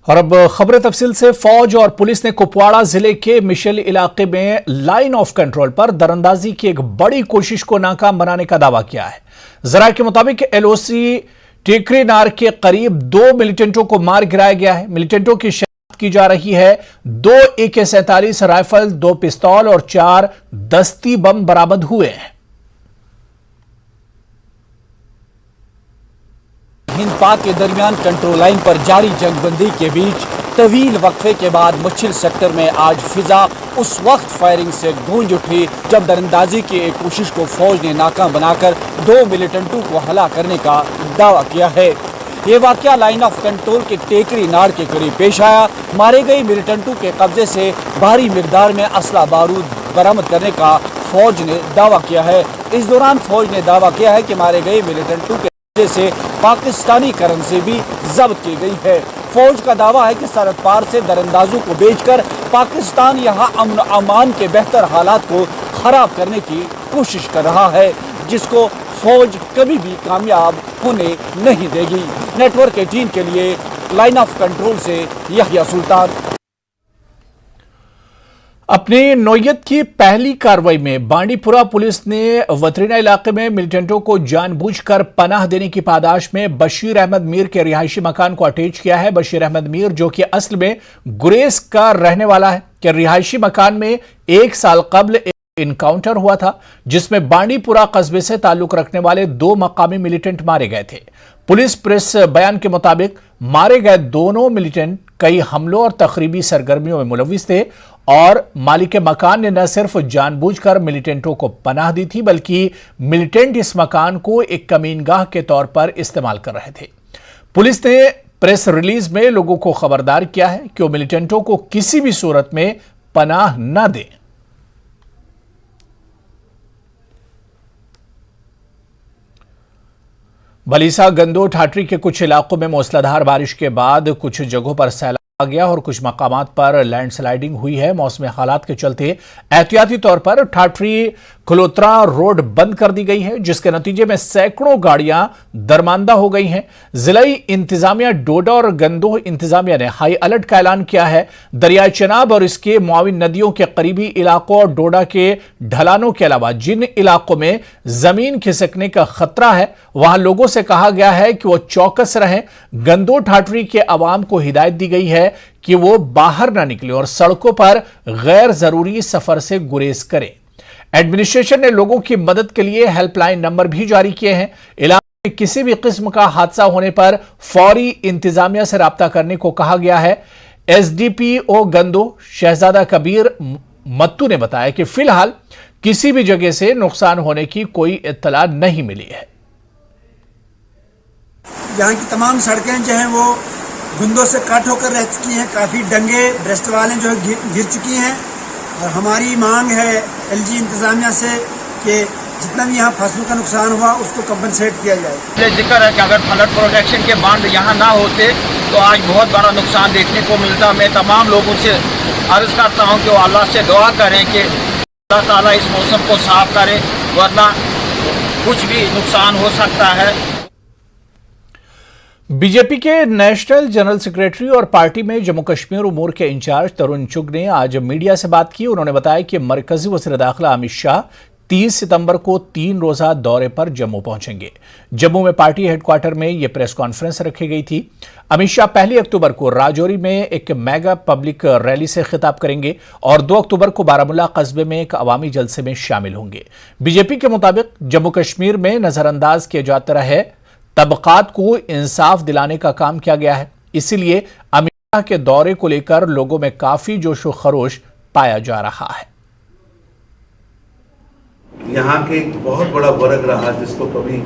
और अब खबर तफसील से। फौज और पुलिस ने कुपवाड़ा जिले के मिशेल इलाके में लाइन ऑफ कंट्रोल पर दरअंदाजी की एक बड़ी कोशिश को नाकाम बनाने का दावा किया है। जरा के मुताबिक एलओसी टेकरी नार के करीब 2 मिलिटेंटों को मार गिराया गया है। मिलिटेंटों की शनाख्त की जा रही है। 2 AK-47 राइफल, 2 पिस्तौल और 4 दस्ती बम बरामद हुए हैं। हिंद पाक के दरमियान कंट्रोल लाइन पर जारी जंगबंदी के बीच तवील वक्फे के बाद मुश्किल सेक्टर में आज फिजा उस वक्त फायरिंग से गूंज उठी जब दरअंदाजी की एक कोशिश को फौज ने नाकाम बनाकर 2 मिलिटेंटों को हला करने का दावा किया है। ये वाकया लाइन ऑफ कंट्रोल के टेकरी नार के करीब पेश आया। मारे गए मिलिटेंटों के कब्जे से भारी मिकदार में असला बारूद बरामद करने का फौज ने दावा किया है। इस दौरान फौज ने दावा किया है कि मारे गए मिलिटेंटों के से पाकिस्तानी करेंसी भी जब्त की गई है। फौज का दावा है कि सरहद पार से दरअंदाजों को बेचकर पाकिस्तान यहां अमन अमान के बेहतर हालात को खराब करने की कोशिश कर रहा है, जिसको फौज कभी भी कामयाब होने नहीं देगी। नेटवर्क 18 के लिए लाइन ऑफ कंट्रोल से यहिया सुल्तान। अपनी नौयत की पहली कार्रवाई में बांडीपुरा पुलिस ने वतरीना इलाके में मिलिटेंटों को जानबूझकर पनाह देने की पादाश में बशीर अहमद मीर के रिहायशी मकान को अटैच किया है। बशीर अहमद मीर, जो कि असल में गुरेज का रहने वाला है, कि रिहायशी मकान में 1 साल कबल इनकाउंटर हुआ था, जिसमें बांडीपुरा कस्बे से ताल्लुक रखने वाले 2 मकामी मिलिटेंट मारे गए थे। पुलिस प्रेस बयान के मुताबिक मारे गए दोनों मिलिटेंट कई हमलों और तखरीबी सरगर्मियों में मुलविस थे और मालिक मकान ने न सिर्फ जानबूझकर मिलिटेंटों को पनाह दी थी, बल्कि मिलिटेंट इस मकान को एक कमीनगाह के तौर पर इस्तेमाल कर रहे थे। पुलिस ने प्रेस रिलीज में लोगों को खबरदार किया है कि वो मिलिटेंटों को किसी भी सूरत में पनाह न दें। बलीसा, गंदो, ठाठरी के कुछ इलाकों में मूसलाधार बारिश के बाद कुछ जगहों पर सैलाब आ गया और कुछ मकामात पर लैंडस्लाइडिंग हुई है। मौसमी हालात के चलते एहतियाती तौर पर ठाठरी खलोत्रा रोड बंद कर दी गई है, जिसके नतीजे में सैकड़ों गाड़ियां दरमांदा हो गई हैं। जिलाई इंतजामिया डोडा और गंदोह इंतजामिया ने हाई अलर्ट का ऐलान किया है। दरियाई चनाब और इसके मुआविन नदियों के करीबी इलाकों और डोडा के ढलानों के अलावा जिन इलाकों में जमीन खिसकने का खतरा है, वहां लोगों से कहा गया है कि वो चौकस रहें। गंदोह ठाठरी के अवाम को हिदायत दी गई है कि वो बाहर ना निकले और सड़कों पर गैर जरूरी सफर से गुरेज करें। एडमिनिस्ट्रेशन ने लोगों की मदद के लिए हेल्पलाइन नंबर भी जारी किए हैं। इलाके में किसी भी किस्म का हादसा होने पर फौरी इंतजामिया से राब्ता करने को कहा गया है। SDPO गंदो शहजादा कबीर मत्तू ने बताया कि फिलहाल किसी भी जगह से नुकसान होने की कोई इत्तला नहीं मिली है। यहाँ की तमाम सड़कें जो हैं वो गुंदों से कट होकर रह चुकी हैं। काफ़ी डंगे ब्रेस्ट वाले जो है गिर चुकी हैं और हमारी मांग है LG इंतज़ामिया से कि जितना भी यहाँ फसलों का नुकसान हुआ उसको कंपनसेट किया जाए। जिक्र है कि अगर फ्लड प्रोटेक्शन के बांध यहाँ ना होते तो आज बहुत बड़ा नुकसान देखने को मिलता। मैं तमाम लोगों से अर्ज़ करता हूँ कि वो अल्लाह से दुआ करें कि अल्लाह ताला इस मौसम को साफ करे, वरना कुछ भी नुकसान हो सकता है। बीजेपी के नेशनल जनरल सेक्रेटरी और पार्टी में जम्मू कश्मीर उमूर के इंचार्ज तरुण चुग ने आज मीडिया से बात की। उन्होंने बताया कि मरकजी वज़ीर दाखिला अमित शाह 30 सितंबर को 3 रोजा दौरे पर जम्मू पहुंचेंगे। जम्मू में पार्टी हेडक्वार्टर में यह प्रेस कॉन्फ्रेंस रखी गई थी। अमित शाह 1 अक्टूबर को राजौरी में एक मेगा पब्लिक रैली से खिताब करेंगे और 2 अक्टूबर को बारामूला कस्बे में एक अवामी जलसे में शामिल होंगे। बीजेपी के मुताबिक जम्मू कश्मीर में नजरअंदाज किए जाते रहे तबकात को इंसाफ दिलाने का काम किया गया है, इसीलिए अमित शाह के दौरे को लेकर लोगों में काफी जोश व खरोश पाया जा रहा है। यहाँ के एक बहुत बड़ा वर्ग रहा जिसको कभी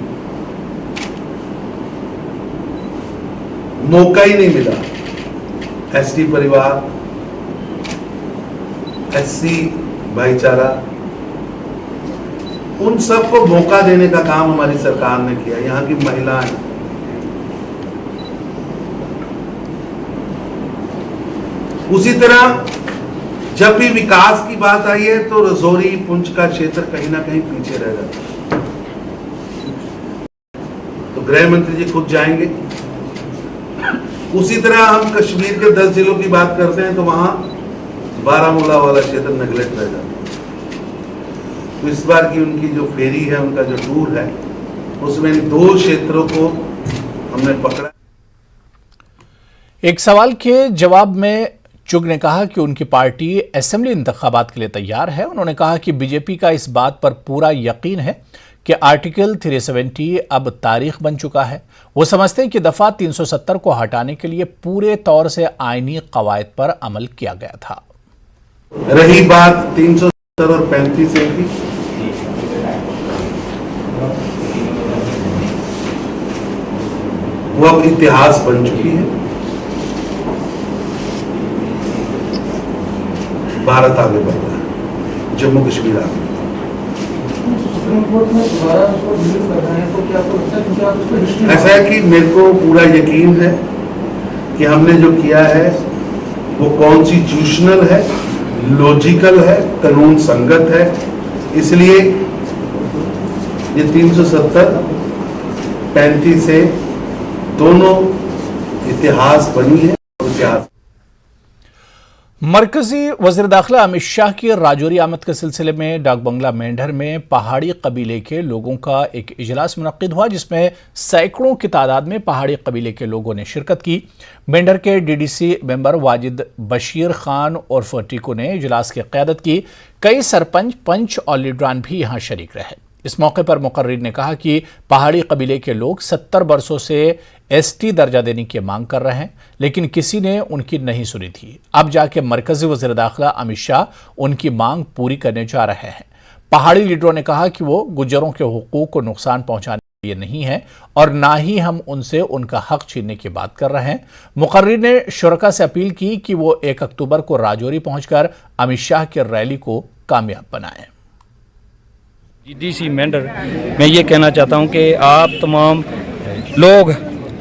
मौका ही नहीं मिला। ST परिवार, SC भाईचारा, उन सबको मौका देने का काम हमारी सरकार ने किया। यहाँ की महिलाएं, उसी तरह जब भी विकास की बात आई है तो रजौरी पुंछ का क्षेत्र कहीं ना कहीं पीछे रह जाता। तो गृह मंत्री जी खुद जाएंगे, उसी तरह हम कश्मीर के 10 जिलों की बात करते हैं तो वहां बारामूला वाला क्षेत्र नेगलेक्ट रह जाता है। तो इस बार की उनकी जो फेरी है, उनका जो टूर है, उसमें इन 2 क्षेत्रों को हमने पकड़ा। एक सवाल के जवाब में चुग ने कहा कि उनकी पार्टी असेंबली इंतखाबात के लिए तैयार है। उन्होंने कहा कि बीजेपी का इस बात पर पूरा यकीन है कि आर्टिकल 370 अब तारीख बन चुका है। वो समझते हैं कि दफा 370 को हटाने के लिए पूरे तौर से आईनी कवायद पर अमल किया गया था। रही बात 370 और 35 की, वो अब इतिहास बन चुकी है। भारत आगे बढ़ रहा है, जम्मू कश्मीर आगे। ऐसा है कि मेरे को पूरा यकीन है कि हमने जो किया है वो कॉन्स्टिट्यूशनल है, लॉजिकल है, कानून संगत है। इसलिए ये 370, 35 से दोनों इतिहास बनी है। इतिहास मरकजी वज़ीर दाखिला अमित शाह की राजौरी आमद के सिलसिले में डाक बंगला मेंढर में पहाड़ी कबीले के लोगों का एक इजलास मुनक्किद हुआ, जिसमें सैकड़ों की तादाद में पहाड़ी कबीले के लोगों ने शिरकत की। मेंढर के डीडीसी मेंबर वाजिद बशीर खान उर्फ टीकू ने इजलास की क़यादत की। कई सरपंच, पंच और लीडरान भी यहाँ शरीक रहे। इस मौके पर मुकर्रिर ने कहा कि पहाड़ी कबीले के लोग 70 बरसों से एसटी दर्जा देने की मांग कर रहे हैं, लेकिन किसी ने उनकी नहीं सुनी थी। अब जाके मरकजी वज़ीर दाखिला अमित शाह उनकी मांग पूरी करने जा रहे हैं। पहाड़ी लीडरों ने कहा कि वो गुज्जरों के हुकूक को नुकसान पहुंचाने के लिए नहीं है और ना ही हम उनसे उनका हक छीनने की बात कर रहे हैं। मुकर्रिर ने शुरका से अपील की कि वो 1 अक्टूबर को राजौरी पहुंचकर अमित शाह की रैली को कामयाब बनाएं। डीडीसी मेंढर, मैं ये कहना चाहता हूँ कि आप तमाम लोग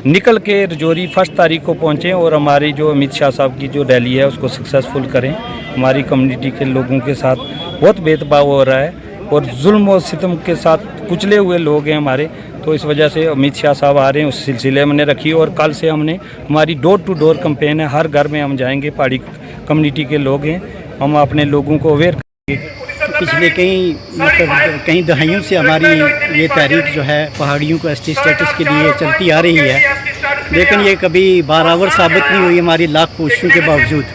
निकल के राजौरी 1 तारीख को पहुँचें और हमारी जो अमित शाह साहब की जो रैली है उसको सक्सेसफुल करें। हमारी कम्युनिटी के लोगों के साथ बहुत भेदभाव हो रहा है और जुल्म और सितम के साथ कुचले हुए लोग हैं हमारे, तो इस वजह से अमित शाह साहब आ रहे हैं। उस सिलसिले में रखी और कल से हमने हमारी डोर टू डोर कैंपेन है, हर घर में हम जाएंगे। पहाड़ी कम्युनिटी के लोग हैं, हम अपने लोगों को अवेयर करेंगे। पिछले कई दहाइयों से हमारी ये तहरीक जो है पहाड़ियों को एसटी स्टेटस के लिए चलती आ रही है, लेकिन ये कभी बारावर साबित नहीं हुई हमारी लाख कोशिशों के बावजूद।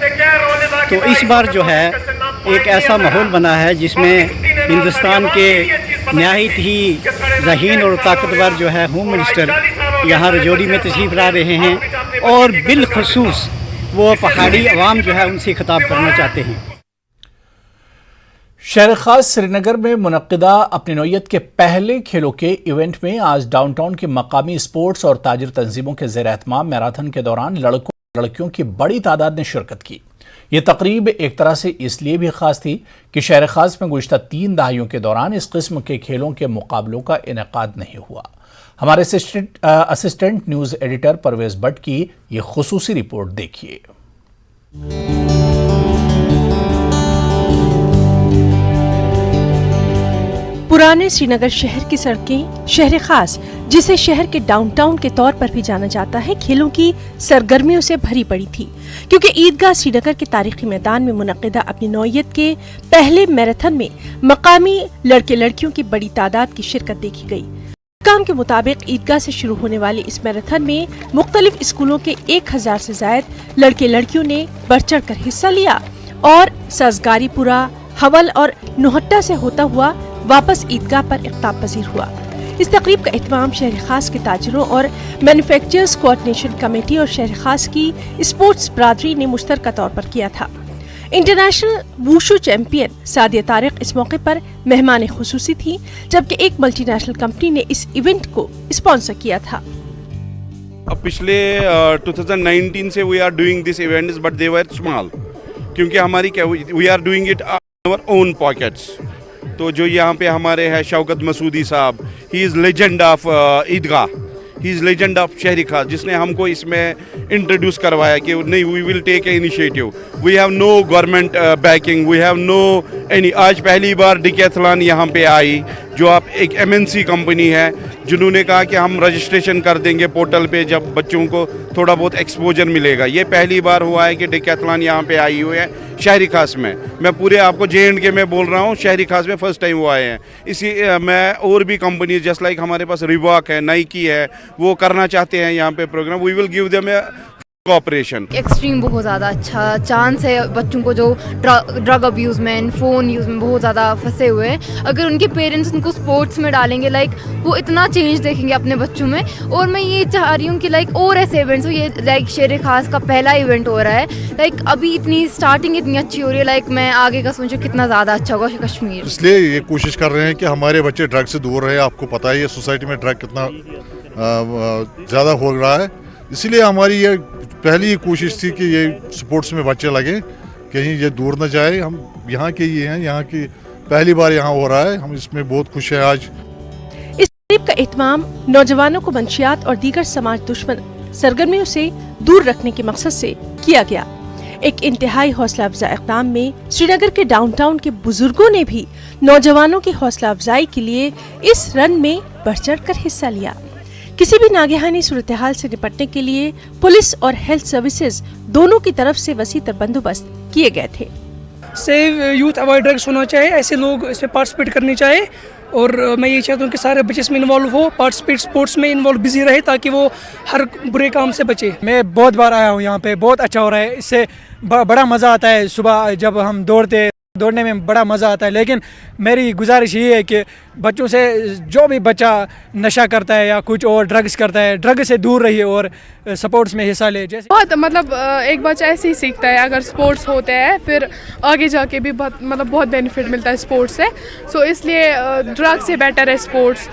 तो इस बार जो है एक ऐसा माहौल बना है जिसमें हिंदुस्तान के नहायत ही ज़हीन और ताकतवर जो है होम मिनिस्टर यहाँ राजौरी में तशरीफ़ ला रहे हैं और बिलखसूस वो पहाड़ी अवाम जो है उनसे खिताब करना चाहते हैं। शहर खास श्रीनगर में मुनक्किदा अपनी नौयत के पहले खेलों के इवेंट में आज डाउनटाउन की मकामी स्पोर्ट्स और ताजिर तंजीमों के ज़ेर एहतमाम मैराथन के दौरान लड़कों लड़कियों की बड़ी तादाद ने शिरकत की। ये तकरीब एक तरह से इसलिए भी खास थी कि शहर खास में गुज़श्ता 3 दहाइयों के दौरान इस किस्म के खेलों के मुकाबलों का इनेकाद नहीं हुआ। हमारे assistant news editor Parvez Bhat की ये खुसूसी रिपोर्ट देखिए। पुराने श्रीनगर शहर की सड़कें, शहर खास जिसे शहर के डाउनटाउन के तौर पर भी जाना जाता है, खेलों की सरगर्मियों से भरी पड़ी थी, क्योंकि ईदगाह श्रीनगर के तारीखी मैदान में मुनक्किदा अपनी नौयत के पहले मैराथन में मकामी लड़के लड़कियों की बड़ी तादाद की शिरकत देखी गई। काम के मुताबिक ईदगाह से शुरू होने वाले इस मैराथन में मुख्तलिफ स्कूलों के 1000 से ज्यादा लड़के लड़कियों ने बढ़ चढ़ कर हिस्सा लिया और सजगारीपुरा, हवल और नोहट्टा से होता हुआ वापस ईदगाह पर इख्ताब पजीर हुआ। इस तकरीब का एहतमाम शहर खास के ताजिरों और मैन्युफैक्चरर्स कोऑर्डिनेशन कमेटी और शहर खास की स्पोर्ट्स बरादरी ने मुश्तरका तौर पर किया था। International wushu champion Sadia Tariq इस मौके पर मेहमान खुसूसी थी, जबकि एक मल्टीनेशनल कंपनी ने इस इवेंट को स्पॉन्सर किया था। अब पिछले 2019 से we are doing this events but they were small, क्योंकि हमारी क्या we are doing it our own pockets. तो जो यहाँ पे हमारे हैं Shaukat Masoodi sahab, he is legend of Eidgah, he is legend of Shehri Khas, जिसने हमको इसमें इंट्रोड्यूस करवाया कि नहीं we will take a initiative, we have no government backing, we have no any. आज पहली बार डिकैथलॉन यहाँ पे आई, जो आप एक MNC कंपनी है जिन्होंने कहा कि हम रजिस्ट्रेशन कर देंगे पोर्टल पे जब बच्चों को थोड़ा बहुत एक्सपोजर मिलेगा। ये पहली बार हुआ है कि डिकैथलॉन यहाँ पे आई हुई है शहरी खास में। मैं पूरे आपको J&K में बोल रहा हूँ, शहरी खास में फर्स्ट टाइम वो आए हैं। इसी मैं और भी कंपनी जस्ट लाइक हमारे पास रिबॉक है, नाइकी है, वो करना चाहते हैं यहाँ पे programme. We will give them cooperation. Extreme बहुत ज़्यादा अच्छा चांस है बच्चों को जो ड्रग अब्यूज़ में, फ़ोन यूज़ में बहुत ज़्यादा फंसे हुए हैं। अगर उनके पेरेंट्स उनको स्पोर्ट्स में डालेंगे वो इतना चेंज देखेंगे अपने बच्चों में। और मैं ये चाह रही हूँ कि और ऐसे इवेंट्स हो। ये शहर खास का पहला इवेंट हो रहा है। अभी इतनी स्टार्टिंग इतनी अच्छी हो रही है। मैं आगे का सोचूं कितना ज़्यादा अच्छा होगा कश्मीर। इसलिए ये कोशिश कर रहे हैं कि हमारे बच्चे ड्रग से दूर रहे। आपको पता है ये सोसाइटी में ड्रग कितना ज़्यादा हो रहा है, इसीलिए हमारी ये पहली कोशिश थी कि ये स्पोर्ट्स में बच्चे लगे, कहीं ये दूर न जाए। हम यहाँ के ही हैं, यहाँ की पहली बार यहाँ हो रहा है, हम इसमें बहुत खुश हैं आज। इस तकरीब का इत्माम नौजवानों को मंशियात और दीगर समाज दुश्मन सरगर्मियों से दूर रखने के मकसद से किया गया। एक इंतहाई हौसला अफजा इक़दाम में श्रीनगर के डाउनटाउन के बुजुर्गों ने भी नौजवानों की हौसला अफजाई के लिए इस रन में बढ़ चढ़ कर हिस्सा लिया। किसी भी नागहानी सूरत हाल से निपटने के लिए पुलिस और हेल्थ सर्विसेज दोनों की तरफ से वसी तर बंदोबस्त किए गए थे। सेव यूथ अवॉइड ड्रग्स होना चाहिए, ऐसे लोग इसमें पार्टिसिपेट करनी चाहिए। और मैं ये चाहता हूँ कि सारे बच्चे इसमें इन्वॉल्व हो, पार्टिसिपेट स्पोर्ट्स में इन्वॉल्व बिजी रहे ताकि वो हर बुरे काम से बचे। मैं बहुत बार आया हूँ यहाँ पे, बहुत अच्छा हो रहा है। इससे बड़ा मज़ा आता है। सुबह जब हम दौड़ने में बड़ा मज़ा आता है। लेकिन मेरी गुजारिश ये है कि बच्चों से जो भी बच्चा नशा करता है या कुछ और ड्रग्स करता है, ड्रग से दूर रहिए और स्पोर्ट्स में हिस्सा ले। जैसे बहुत एक बच्चा ऐसे ही सीखता है अगर स्पोर्ट्स होते हैं, फिर आगे जाके भी बहुत बेनिफिट मिलता है स्पोर्ट्स से। सो इसलिए ड्रग से बेटर है स्पोर्ट्स।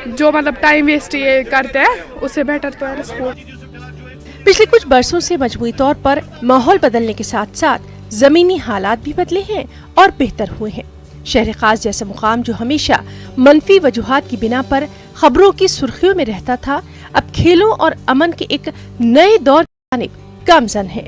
जो टाइम वेस्ट ये करते हैं उससे बेटर तो है स्पोर्ट्स। पिछले कुछ बरसों से मजमूई तौर पर माहौल बदलने के साथ साथ जमीनी हालात भी बदले हैं और बेहतर हुए हैं। शहर खास जैसा मुकाम जो हमेशा मनफी वजूहात की बिना पर खबरों की सुर्खियों में रहता था, अब खेलों और अमन के एक नए दौर की जानिब गामजन है।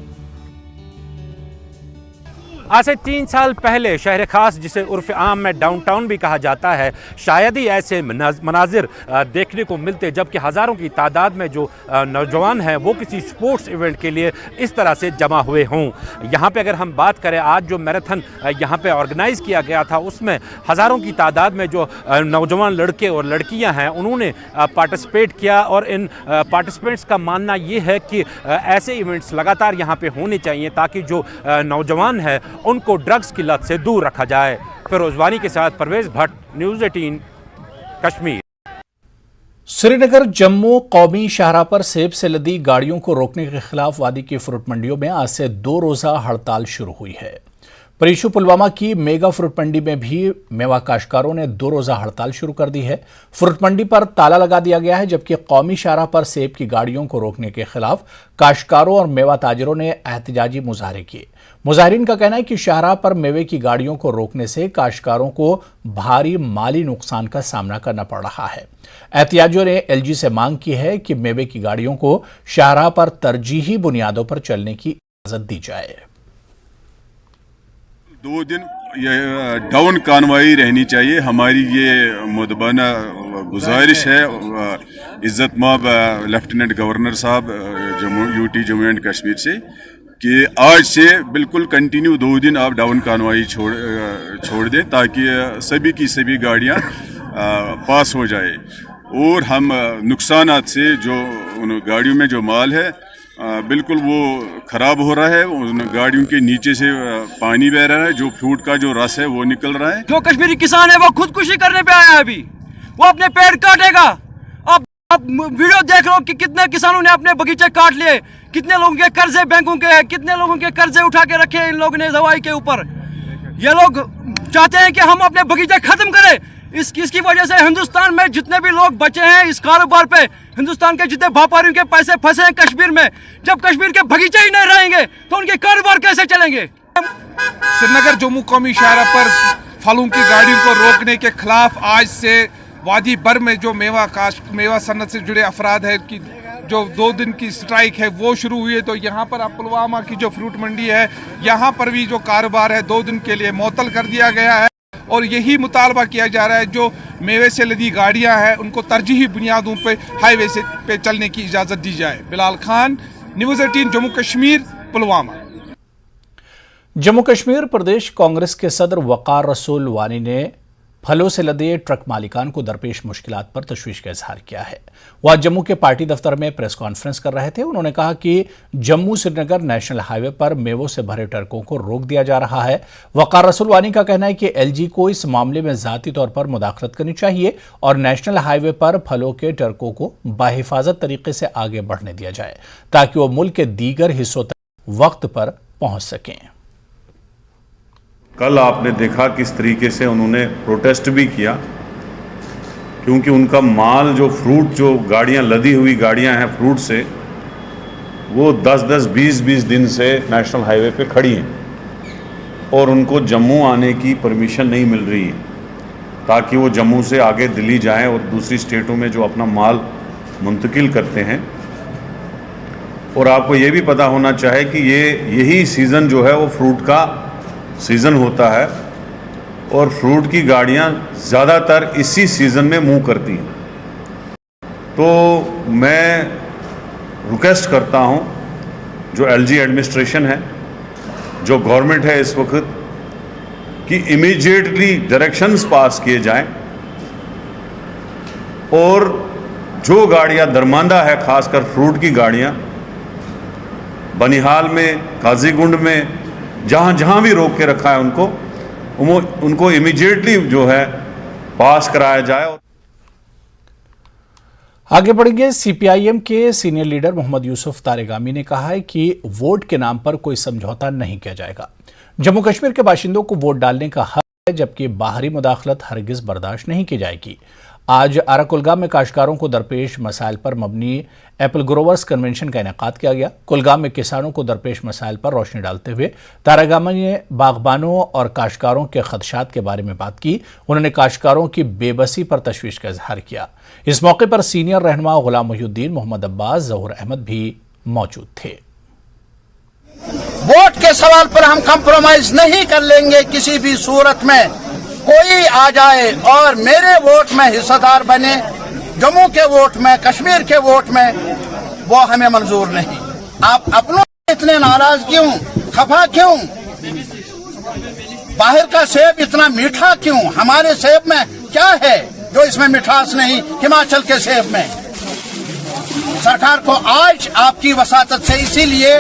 आज से 3 साल पहले शहर खास, जिसे उर्फ आम में डाउनटाउन भी कहा जाता है, शायद ही ऐसे मनाजिर देखने को मिलते जबकि हज़ारों की तादाद में जो नौजवान हैं वो किसी स्पोर्ट्स इवेंट के लिए इस तरह से जमा हुए हों। यहाँ पे अगर हम बात करें, आज जो मैराथन यहाँ पे ऑर्गेनाइज़ किया गया था उसमें हज़ारों की तादाद में जो नौजवान लड़के और लड़कियाँ हैं उन्होंने पार्टिसिपेट किया। और इन पार्टिसिपेंट्स का मानना ये है कि ऐसे इवेंट्स लगातार यहाँ पे होने चाहिए ताकि जो नौजवान है उनको ड्रग्स की लत से दूर रखा जाए। फिरोज वानी के साथ परवेज भट्ट, न्यूज़ 18 कश्मीर। श्रीनगर जम्मू कौमी शाहराह पर सेब से लदी गाड़ियों को रोकने के खिलाफ वादी की फ्रूट मंडियों में आज से 2 रोज़ा हड़ताल शुरू हुई है। परीशु पुलवामा की मेगा फ्रूट मंडी में भी मेवा काश्तकारों ने 2 रोज़ा हड़ताल शुरू कर दी है। फ्रूट मंडी पर ताला लगा दिया गया है, जबकि कौमी शाहराह पर सेब की गाड़ियों को रोकने के खिलाफ काश्तकारों और मेवा ताजिरों ने एहतजाजी मुजाहरे किए। मुजाहिरीन का कहना है कि शाहराह पर मेवे की गाड़ियों को रोकने से काश्तकारों को भारी माली नुकसान का सामना करना पड़ रहा है। एहतियाजियों ने LG से मांग की है कि मेवे की गाड़ियों को शाहराह पर तरजीही बुनियादों पर चलने की इजाजत दी जाए। 2 दिन डाउन कार्रवाई रहनी चाहिए। हमारी ये मुदबाना गुजारिश है इज़्ज़त माब लेफ्टिनेंट गवर्नर साहब UT जम्मू एंड कश्मीर से कि आज से बिल्कुल कंटिन्यू 2 दिन आप डाउन कार्रवाई छोड़ दें ताकि सभी की सभी गाड़ियाँ पास हो जाए और हम नुकसानात से जो उन गाड़ियों में जो माल है बिल्कुल वो ख़राब हो रहा है। उन गाड़ियों के नीचे से पानी बह रहा है, जो फ्रूट का जो रस है वो निकल रहा है। जो कश्मीरी किसान है वो खुदकुशी करने पे आया है, अभी वो अपने पेड़ काटेगा। अब वीडियो देख रहे हो कि कितने किसानों ने अपने बगीचे काट लिए, कितने लोगों के कर्जे बैंकों के हैं, कितने लोगों के कर्जे उठा के रखे हैं इन लोगों ने दवाई के ऊपर। ये लोग चाहते हैं कि हम अपने बगीचे खत्म करें। इसकी वजह से हिंदुस्तान में जितने भी लोग बचे हैं इस कारोबार पे, हिंदुस्तान के जितने व्यापारियों के पैसे फंसे हैं कश्मीर में, जब कश्मीर के बगीचे ही नहीं रहेंगे तो उनके कारोबार कैसे चलेंगे। श्रीनगर जम्मू कौमी शाहराह पर फलों की गाड़ियों को रोकने के खिलाफ आज से वादी भर में जो मेवा सन्नत से जुड़े अफराद है कि जो 2 दिन की स्ट्राइक है वो शुरू हुई है। तो यहाँ पर अब पुलवामा की जो फ्रूट मंडी है यहाँ पर भी जो कारोबार है 2 दिन के लिए मुअत्तल कर दिया गया है। और यही मुतालबा किया जा रहा है जो मेवे से लदी गाड़ियां हैं उनको तरजीही बुनियादों पे हाईवे से पे चलने की इजाज़त दी जाए। बिलाल खान, न्यूज़ 18 जम्मू कश्मीर, पुलवामा। जम्मू कश्मीर प्रदेश कांग्रेस के सदर वकार रसूल वानी ने फलों से लदे ट्रक मालिकान को दरपेश मुश्किलात पर तशवीश का इजहार किया है। वह आज जम्मू के पार्टी दफ्तर में प्रेस कॉन्फ्रेंस कर रहे थे। उन्होंने कहा कि जम्मू श्रीनगर नेशनल हाईवे पर मेवों से भरे ट्रकों को रोक दिया जा रहा है। वकार रसूल वानी का कहना है कि एलजी को इस मामले में ज़ाती तौर पर मुदाखलत करनी चाहिए और नेशनल हाईवे पर फलों के ट्रकों को बाहिफाजत तरीके से आगे बढ़ने दिया जाए ताकि वो मुल्क के दीगर हिस्सों तक वक्त पर पहुंच सकें। कल आपने देखा किस तरीके से उन्होंने प्रोटेस्ट भी किया, क्योंकि उनका माल जो फ्रूट, जो गाड़ियां लदी हुई गाड़ियां हैं फ्रूट से, वो 10-10, 20-20 दिन से नेशनल हाईवे पे खड़ी हैं और उनको जम्मू आने की परमिशन नहीं मिल रही है ताकि वो जम्मू से आगे दिल्ली जाएं और दूसरी स्टेटों में जो अपना माल मुंतकिल करते हैं। और आपको ये भी पता होना चाहिए कि यही सीज़न जो है वो फ्रूट का सीज़न होता है और फ्रूट की गाड़ियां ज़्यादातर इसी सीज़न में मूव करती हैं। तो मैं रिक्वेस्ट करता हूं जो एलजी एडमिनिस्ट्रेशन है, जो गवर्नमेंट है इस वक्त, कि इमीडिएटली डायरेक्शंस पास किए जाएं और जो गाड़ियां दरमांदा है, खासकर फ्रूट की गाड़ियां, बनिहाल में, काजीगुंड में, जहां जहां भी रोक के रखा है उनको इमीडिएटली जो है पास कराया जाए। आगे बढ़ेंगे। सीपीआईएम के सीनियर लीडर मोहम्मद यूसुफ तारेगामी ने कहा है कि वोट के नाम पर कोई समझौता नहीं किया जाएगा। जम्मू कश्मीर के बाशिंदों को वोट डालने का हक है, जबकि बाहरी मुदाखलत हरगिज बर्दाश्त नहीं की जाएगी। आज आरा कुलगाम में काश्तकारों को दरपेश मसाइल पर मबनी एप्पल ग्रोवर्स कन्वेंशन का इनेकाद किया गया। कुलगाम में किसानों को दरपेश मसाइल पर रोशनी डालते हुए तारागामा ने बागबानों और काश्तकारों के खदशात के बारे में बात की। उन्होंने काश्तकारों की बेबसी पर तशवीश का इजहार किया। इस मौके पर सीनियर रहनुमा गुलाम मोहिउद्दीन, मोहम्मद अब्बास, जहूर अहमद भी मौजूद थे। वोट के सवाल पर हम कंप्रोमाइज नहीं कर लेंगे किसी भी सूरत में। कोई आ जाए और मेरे वोट में हिस्सेदार बने, जम्मू के वोट में, कश्मीर के वोट में, वो हमें मंजूर नहीं। आप अपनों इतने नाराज क्यों, खफा क्यों? बाहर का सेब इतना मीठा क्यों? हमारे सेब में क्या है जो इसमें मिठास नहीं हिमाचल के सेब में? सरकार को आज आपकी वसातत से इसीलिए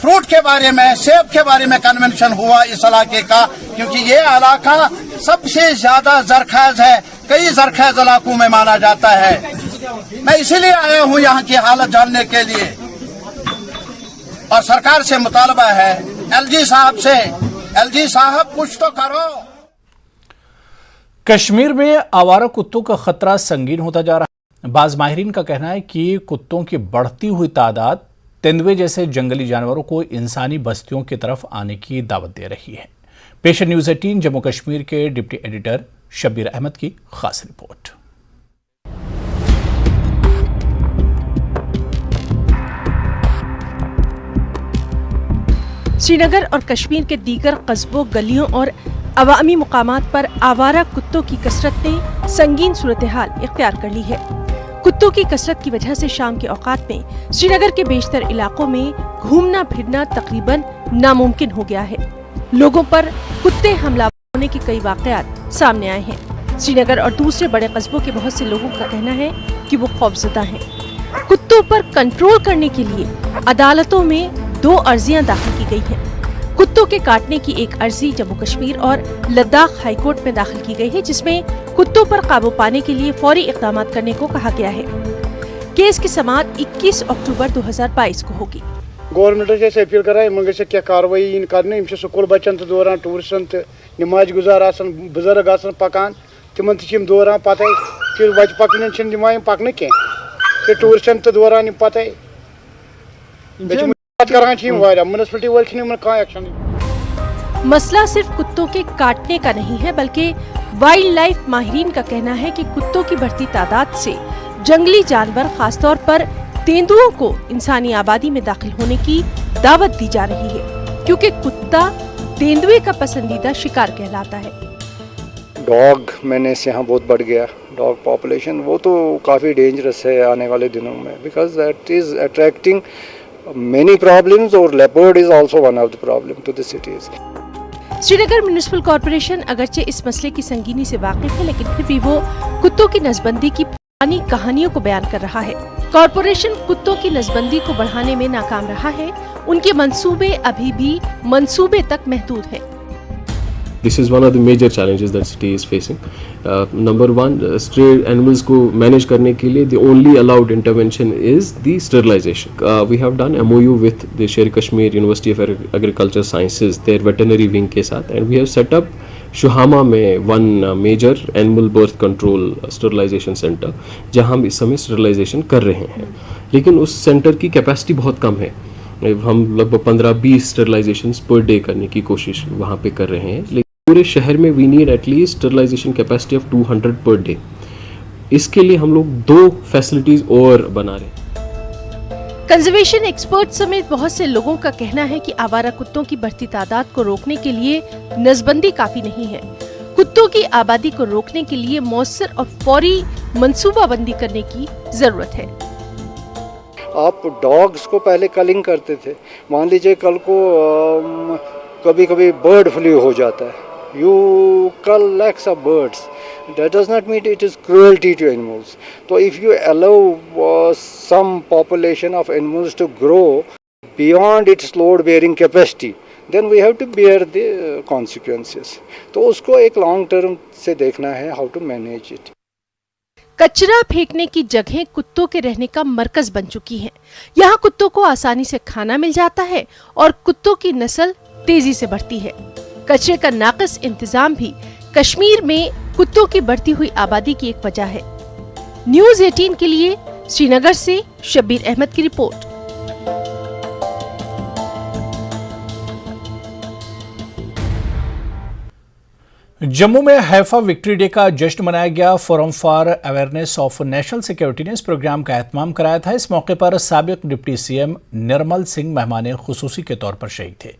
फ्रूट के बारे में, सेब के बारे में कन्वेंशन हुआ इस इलाके का, क्योंकि ये इलाका सबसे ज्यादा जरखेज है, कई जरखेज इलाकों में माना जाता है। मैं इसीलिए आया हूं यहाँ की हालत जानने के लिए और सरकार से मुतालबा है, एलजी साहब से, एलजी साहब कुछ तो करो। कश्मीर में आवारा कुत्तों का खतरा संगीन होता जा रहा है। बाज माहिरीन का कहना है कि कुत्तों की बढ़ती हुई तादाद तेंदुए जैसे जंगली जानवरों को इंसानी बस्तियों की तरफ आने की दावत दे रही है। पेश है न्यूज़ 18 जम्मू कश्मीर के डिप्टी एडिटर शब्बीर अहमद की खास रिपोर्ट। श्रीनगर और कश्मीर के दीगर कस्बों, गलियों और अवामी मुकामात पर आवारा कुत्तों की कसरत ने संगीन सूरत हाल इख्तियार कर ली है। कुत्तों की कसरत की वजह से शाम के औकात में श्रीनगर के बेशतर इलाकों में घूमना फिरना तकरीबन नामुमकिन हो गया है। लोगों पर कुत्ते हमलावर होने के कई वाकयात सामने आए हैं। श्रीनगर और दूसरे बड़े कस्बों के बहुत से लोगों का कहना है कि वो खौफजदा हैं। कुत्तों पर कंट्रोल करने के लिए अदालतों में 2 अर्जियां दाखिल की गई हैं। कुत्तों के काटने की एक अर्जी जम्मू कश्मीर और लद्दाख हाईकोर्ट में दाखिल की गई है, जिसमें कुत्तों पर काबू पाने के लिए फौरी इक़दाम करने को कहा गया है। केस की समाअत 21 अक्टूबर 2022 को होगी। गवर्नमेंट अपील कराए क्या कार्रवाई इन करने स्कूल बच्चन तो दौरान टूरिस्टन तो नमाज गुजार बुजुर्ग पकान तिमन दौरान पता कि वत पकन पकन कह टूरिस्टन तो दौरान पता म्यूनसिपलिटी वाले एक्शन। मसला सिर्फ कुत्तों के काटने का नहीं है, बल्कि वाइल्ड लाइफ माहिरीन का कहना है कि कुत्तों की बढ़ती तादाद से जंगली जानवर, खासतौर पर तेंदुओं को इंसानी आबादी में दाखिल होने की दावत दी जा रही है, क्योंकि कुत्ता तेंदुए का पसंदीदा शिकार कहलाता है। डॉग मेनेस यहाँ बहुत बढ़ गया, डॉग पॉपुलेशन, वो तो काफ़ी डेंजरस है आने वाले दिनों में, because that is attracting many problems और leopard is also one of the problem to the cities. Srinagar municipal corporation अगरचे इस मसले की संगीनी से वाकिफ है, लेकिन फिर भी वो कुत्तों की नसबंदी की पुरानी कहानियों को बयान कर रहा है। कॉरपोरेशन कुत्तों की नसबंदी को बढ़ाने में नाकाम रहा है। उनके मंसूबे अभी भी मंसूबे तक महदूद हैं। This is one of the major challenges that city is facing. Number one, stray animals को manage करने के लिए the only allowed intervention is the sterilization. We have done MOU with the Sher-e-Kashmir University of Agriculture Sciences, their veterinary wing के साथ, and we have set up शुहामा में one major animal birth control sterilization center, जहाँ हम इस समय sterilization कर रहे हैं। लेकिन उस सेंटर की कैपेसिटी बहुत कम है। हम लगभग 15-20 स्टरलाइजेशंस पर डे करने की कोशिश वहाँ पे कर रहे हैं, लेकिन पूरे शहर में we need at least sterilisation capacity of 200 per day. इसके लिए हम लोग 2 फैसिलिटीज और बना रहे हैं। कंजर्वेशन एक्सपर्ट समेत बहुत से लोगों का कहना है कि आवारा कुत्तों की बढ़ती तादाद को रोकने के लिए नसबंदी काफी नहीं है। कुत्तों की आबादी को रोकने के लिए मौसर और फौरी मंसूबाबंदी करने की जरूरत है। आप डॉग्स को पहले कलिंग करते थे, मान लीजिए कल को कभी कभी बर्ड फ्लू हो जाता है, you cull lakhs of birds. That does not mean it is cruelty to animals. So if you allow some population of animals to grow beyond its load bearing capacity, then we have to bear the consequences. तो उसको एक long term से देखना है, how to manage it. कचरा फेंकने की जगह कुत्तों के रहने का मरकज बन चुकी है। यहाँ कुत्तों को आसानी से खाना मिल जाता है और कुत्तों की नस्ल तेजी से बढ़ती है। कचरे का नाक़िस इंतजाम भी कश्मीर में कुत्तों की बढ़ती हुई आबादी की एक वजह है। न्यूज़ 18 के लिए श्रीनगर से शब्बीर अहमद की रिपोर्ट। जम्मू में हैफा विक्ट्री डे का जश्न मनाया गया। Forum for awareness of national security ने इस प्रोग्राम का एहतमाम कराया था। इस मौके पर साबिक डिप्टी सीएम निर्मल सिंह मेहमान खुसूसी के तौर पर शहीद थे।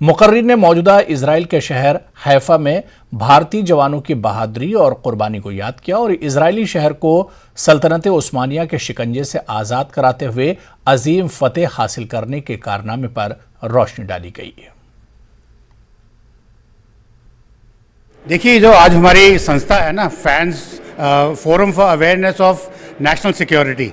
मुकर्रिर ने मौजूदा इजराइल के शहर हैफा में भारतीय जवानों की बहादुरी और कुर्बानी को याद किया और इजरायली शहर को सल्तनत उस्मानिया के शिकंजे से आज़ाद कराते हुए अजीम फतेह हासिल करने के कारनामे पर रोशनी डाली गई है। देखिए, जो आज हमारी संस्था है ना, fans forum for awareness of national security,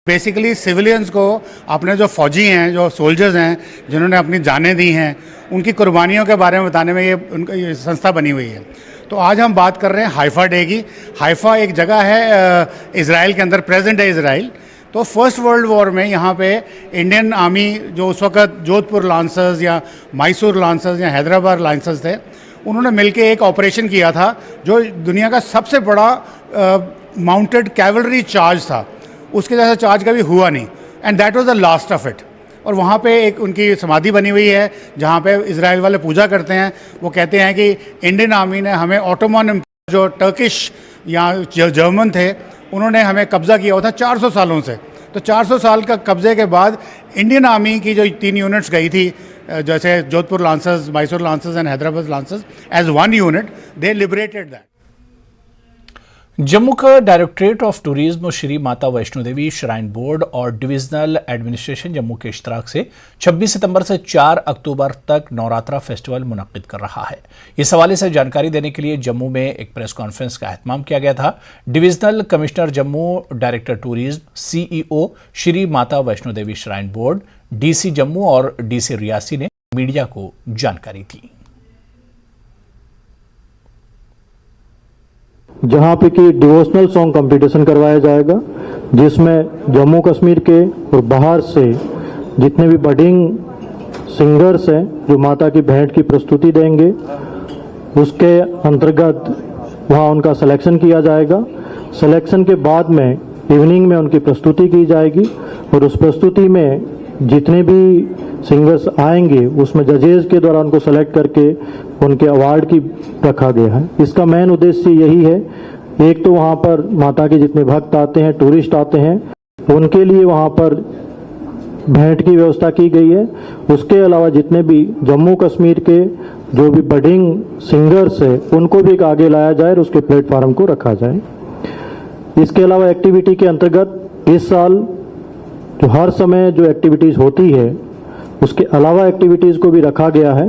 basically civilians को, अपने जो फौजी हैं, जो सोल्जर्स हैं, जिन्होंने अपनी जानें दी हैं, उनकी कुर्बानियों के बारे में बताने में ये संस्था बनी हुई है। तो आज हम बात कर रहे हैं हाइफा डे की। हाइफा एक जगह है इजराइल के अंदर, प्रेजेंट है इजराइल। तो फर्स्ट वर्ल्ड वॉर में यहाँ पे इंडियन आर्मी, जो उस वक्त जोधपुर लांसर्स या मैसूर लांसर्स या हैदराबाद लांसर्स थे, उन्होंने मिलके एक ऑपरेशन किया था जो दुनिया का सबसे बड़ा माउंटेड कैवलरी चार्ज था। उसके जैसा चार्ज कभी हुआ नहीं, and that was the last of it. और वहाँ पे एक उनकी समाधि बनी हुई है जहाँ पे इजराइल वाले पूजा करते हैं। वो कहते हैं कि इंडियन आर्मी ने हमें ऑटोमन, जो टर्किश या जर्मन थे, उन्होंने हमें कब्ज़ा किया हुआ था 400 सालों से। तो 400 साल का कब्ज़े के बाद इंडियन आर्मी की जो 3 यूनिट्स गई थी, जैसे Jodhpur Lancers, Mysore Lancers and Hyderabad Lancers, as 1 unit they liberated that. Jammu का directorate of tourism Shri Mata Vaishno Devi shrine board और डिविजनल एडमिनिस्ट्रेशन जम्मू के इश्तराक से 26 सितंबर से 4 अक्टूबर तक नवरात्रा फेस्टिवल मुनक्किद कर रहा है। इस हवाले से जानकारी देने के लिए जम्मू में एक प्रेस कॉन्फ्रेंस का एहतमाम किया गया था। Divisional commissioner Jammu, director tourism, CEO Shri Mata Vaishno Devi shrine board, DC Jammu और DC रियासी ने मीडिया को जानकारी दी। जहाँ पे कि डिवोशनल सॉन्ग कंपटीशन करवाया जाएगा, जिसमें जम्मू कश्मीर के और बाहर से जितने भी बडिंग सिंगर्स हैं जो माता की भेंट की प्रस्तुति देंगे, उसके अंतर्गत वहाँ उनका सिलेक्शन किया जाएगा। सिलेक्शन के बाद में इवनिंग में उनकी प्रस्तुति की जाएगी और उस प्रस्तुति में जितने भी सिंगर्स आएंगे उसमें जजेस के द्वारा उनको सेलेक्ट करके उनके अवार्ड की रखा गया है। इसका मेन उद्देश्य यही है, एक तो वहाँ पर माता के जितने भक्त आते हैं, टूरिस्ट आते हैं, उनके लिए वहाँ पर भेंट की व्यवस्था की गई है। उसके अलावा जितने भी जम्मू कश्मीर के जो भी बडिंग सिंगर्स है उनको भी आगे लाया जाए और उसके प्लेटफॉर्म को रखा जाए। इसके अलावा एक्टिविटी के अंतर्गत इस साल जो हर समय जो एक्टिविटीज होती है उसके अलावा एक्टिविटीज को भी रखा गया है।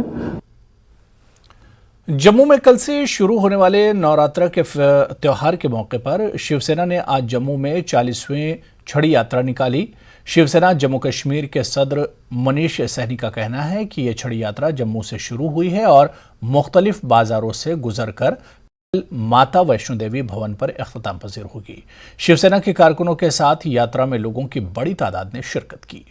जम्मू में कल से शुरू होने वाले नवरात्र के त्योहार के मौके पर शिवसेना ने आज जम्मू में 40वीं छड़ी यात्रा निकाली। शिवसेना जम्मू कश्मीर के सदर मनीष सहनी का कहना है कि यह छड़ी यात्रा जम्मू से शुरू हुई है और मुख्तलिफ बाजारों से गुजरकर माता वैष्णो देवी भवन पर इख्तिताम पजीर होगी। शिवसेना के कारकुनों के साथ यात्रा में लोगों की बड़ी तादाद ने शिरकत की।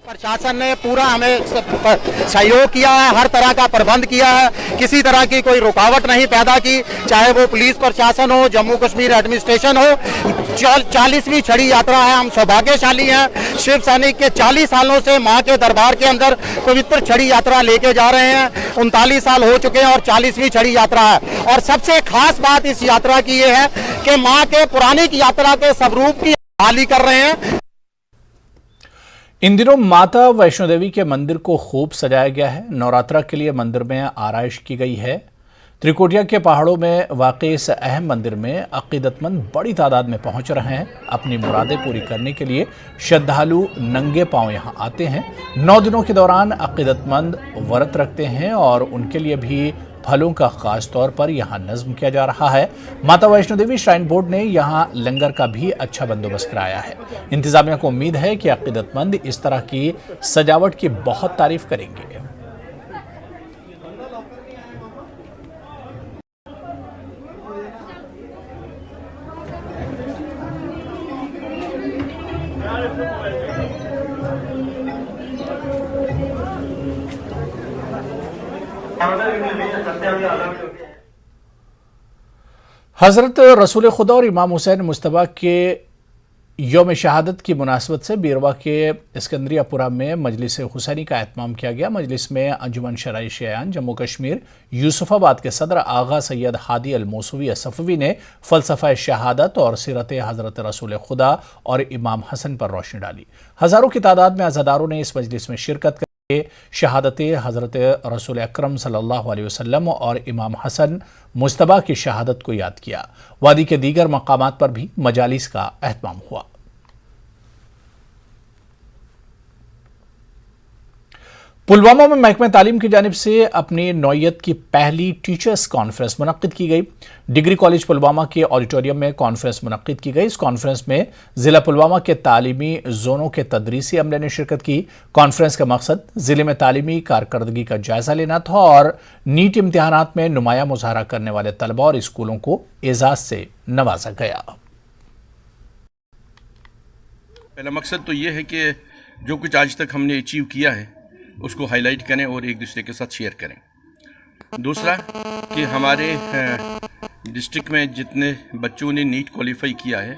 प्रशासन ने पूरा हमें सहयोग किया है, हर तरह का प्रबंध किया है, किसी तरह की कोई रुकावट नहीं पैदा की, चाहे वो पुलिस प्रशासन हो, जम्मू कश्मीर एडमिनिस्ट्रेशन हो। 40वीं छड़ी यात्रा है, हम सौभाग्यशाली हैं। शिव सैनिक के 40 सालों से मां के दरबार के अंदर पवित्र छड़ी यात्रा लेके जा रहे हैं। 39 साल हो चुके हैं और 40वीं छड़ी यात्रा है। और सबसे खास बात इस यात्रा की ये है कि मां के पौराणिक यात्रा के स्वरूप की बहाली कर रहे हैं। इन दिनों माता वैष्णो देवी के मंदिर को खूब सजाया गया है। नवरात्रा के लिए मंदिर में आराइश की गई है। त्रिकुटिया के पहाड़ों में वाक़ई इस अहम मंदिर में अक़ीदतमंद बड़ी तादाद में पहुंच रहे हैं। अपनी मुरादें पूरी करने के लिए श्रद्धालु नंगे पांव यहां आते हैं। 9 दिनों के दौरान अक़ीदतमंद व्रत रखते हैं और उनके लिए भी फलों का खास तौर पर यहां नज़्म किया जा रहा है। माता वैष्णो देवी श्राइन बोर्ड ने यहां लंगर का भी अच्छा बंदोबस्त कराया है। इंतजामिया को उम्मीद है कि अक़ीदतमंद इस तरह की सजावट की बहुत तारीफ करेंगे। हज़रत रसूल खुदा और इमाम हुसैन मुस्तफ़ा के यौम शहादत की मुनासबत से बीरवा के सिकंदरियापुरा में मजलिस हुसैनी का एहतमाम किया गया। मजलिस में अंजुमन शराई शयान जम्मू कश्मीर यूसुफाबाद के सदर आगा सैयद हादी अल मौसूवी असफ़वी ने फ़लसफ़ा शहादत और सीरत हज़रत रसूल खुदा और इमाम हसन पर रोशनी डाली। हज़ारों की तादाद में अज़ादारों ने इस मजलिस में शिरकत शहादत हज़रत रसूल अकरम सल्लल्लाहु अलैहि वसल्लम और इमाम हसन मुस्तबा की शहादत को याद किया। वादी के दीगर मकामात पर भी मजालिस का एहतमाम हुआ। पुलवामा में महकमा तालीम की जानिब से अपनी नौयत की पहली टीचर्स कॉन्फ्रेंस मुनक्किद की गई। डिग्री कॉलेज पुलवामा के ऑडिटोरियम में कॉन्फ्रेंस मुनक्किद की गई। इस कॉन्फ्रेंस में जिला पुलवामा के तालीमी जोनों के तदरीसी अमले ने शिरकत की। कॉन्फ्रेंस का मकसद जिले में तालीमी कारकर्दगी का जायजा लेना था और नीट इम्तिहानात में नुमाया मुजाहरा करने वाले तलबा और स्कूलों को एजाज से नवाजा गया। पहला मकसद तो ये है कि जो कुछ आज तक हमने अचीव किया है उसको हाईलाइट करें और एक दूसरे के साथ शेयर करें। दूसरा कि हमारे डिस्ट्रिक्ट में जितने बच्चों ने नीट क्वालिफाई किया है